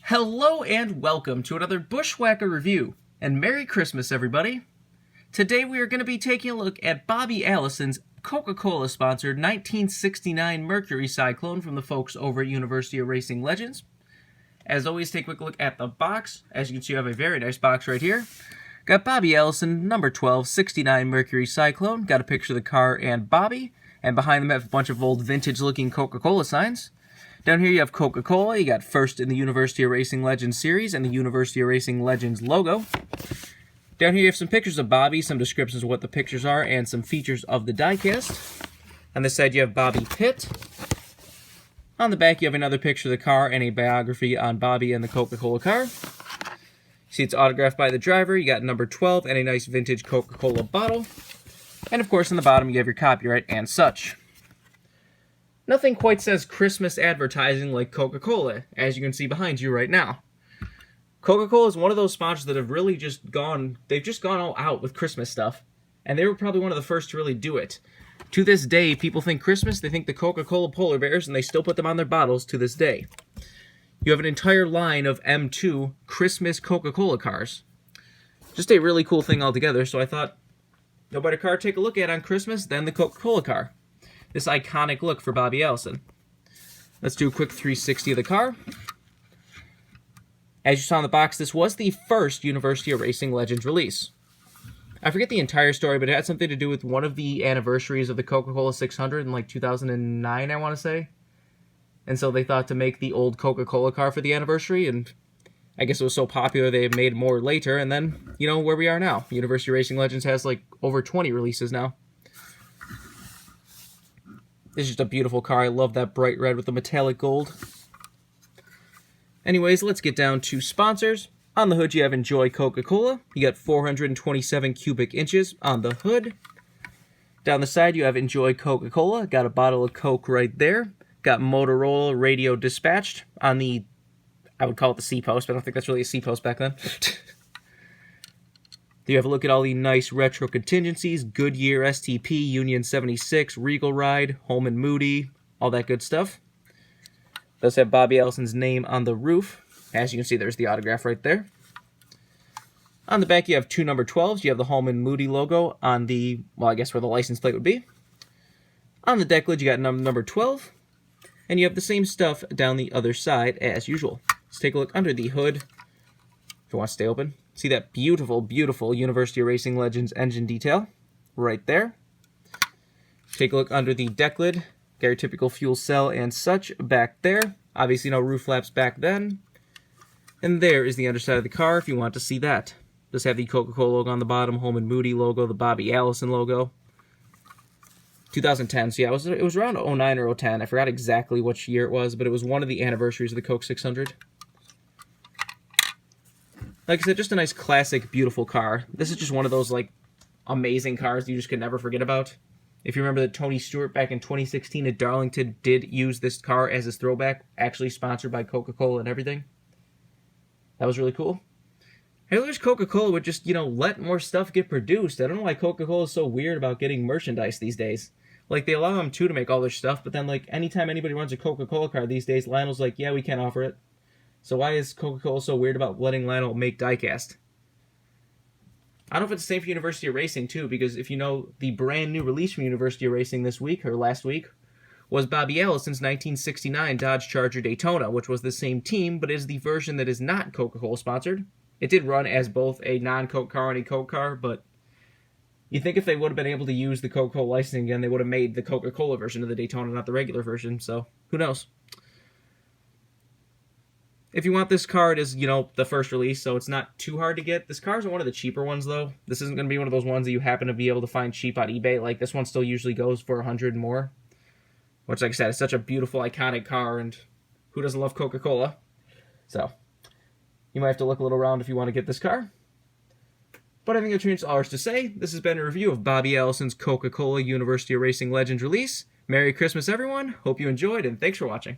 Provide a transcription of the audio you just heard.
Hello and welcome to another Bushwhacker review, and Merry Christmas, everybody! Today we are going to be taking a look at Bobby Allison's Coca-Cola sponsored 1969 Mercury Cyclone from the folks over at University of Racing Legends. As always, take a quick look at the box. As you can see, I have a very nice box right here. Got Bobby Allison, number 12, 69 Mercury Cyclone. Got a picture of the car and Bobby, and behind them I have a bunch of old vintage-looking Coca-Cola signs. Down here you have Coca-Cola, you got first in the University of Racing Legends series and the University of Racing Legends logo. Down here you have some pictures of Bobby, some descriptions of what the pictures are, and some features of the diecast. On this side you have Bobby Pitt. On the back you have another picture of the car and a biography on Bobby and the Coca-Cola car. See, it's autographed by the driver. You got number 12 and a nice vintage Coca-Cola bottle. And of course on the bottom you have your copyright and such. Nothing quite says Christmas advertising like Coca-Cola, as you can see behind you right now. Coca-Cola is one of those sponsors that have really they've just gone all out with Christmas stuff, and they were probably one of the first to really do it. To this day, people think Christmas, they think the Coca-Cola polar bears, and they still put them on their bottles to this day. You have an entire line of M2 Christmas Coca-Cola cars. Just a really cool thing altogether, so I thought, no better car to take a look at on Christmas than the Coca-Cola car. This iconic look for Bobby Allison. Let's do a quick 360 of the car. As you saw in the box, this was the first University of Racing Legends release. I forget the entire story, but it had something to do with one of the anniversaries of the Coca-Cola 600 in like 2009, I want to say. And so they thought to make the old Coca-Cola car for the anniversary, and I guess it was so popular they made more later, and then, you know, where we are now. University of Racing Legends has like over 20 releases now. It's just a beautiful car. I love that bright red with the metallic gold. Anyways, let's get down to sponsors. On the hood, you have Enjoy Coca-Cola. You got 427 cubic inches on the hood. Down the side, you have Enjoy Coca-Cola. Got a bottle of Coke right there. Got Motorola Radio Dispatched on the, I would call it the C-post, but I don't think that's really a C-post back then. You have a look at all the nice retro contingencies, Goodyear STP, Union 76, Regal Ride, Holman Moody, all that good stuff. Does have Bobby Allison's name on the roof. As you can see, there's the autograph right there. On the back, you have two number 12s. You have the Holman Moody logo on the, well, I guess where the license plate would be. On the deck lid, you got number 12. And you have the same stuff down the other side as usual. Let's take a look under the hood, if you want to stay open. See that beautiful, beautiful University of Racing Legends engine detail right there. Take a look under the deck lid. Got your typical fuel cell and such back there. Obviously no roof flaps back then. And there is the underside of the car if you want to see that. Does have the Coca-Cola logo on the bottom, Holman Moody logo, the Bobby Allison logo. 2010, so yeah, it was around 09 or 010. I forgot exactly which year it was, but it was one of the anniversaries of the Coke 600. Like I said, just a nice, classic, beautiful car. This is just one of those, like, amazing cars you just could never forget about. If you remember that Tony Stewart back in 2016 at Darlington did use this car as his throwback, actually sponsored by Coca-Cola and everything. That was really cool. I wish Coca-Cola would just, you know, let more stuff get produced. I don't know why Coca-Cola is so weird about getting merchandise these days. Like, they allow them to make all their stuff, but then, like, anytime anybody runs a Coca-Cola car these days, Lionel's like, yeah, we can't offer it. So why is Coca-Cola so weird about letting Lionel make diecast? I don't know if it's the same for University of Racing, too, because if you know, the brand new release from University of Racing this week, or last week, was Bobby Allison's 1969 Dodge Charger Daytona, which was the same team, but is the version that is not Coca-Cola sponsored. It did run as both a non-Coke car and a Coke car, but you think if they would have been able to use the Coca-Cola licensing again, they would have made the Coca-Cola version of the Daytona, not the regular version, so who knows? If you want this car, it is, you know, the first release, so it's not too hard to get. This car is one of the cheaper ones, though. This isn't going to be one of those ones that you happen to be able to find cheap on eBay. Like, this one still usually goes for $100 more. Which, like I said, is such a beautiful, iconic car, and who doesn't love Coca-Cola? So, you might have to look a little around if you want to get this car. But I think that's all ours to say. This has been a review of Bobby Allison's Coca-Cola University of Racing Legends release. Merry Christmas, everyone. Hope you enjoyed, and thanks for watching.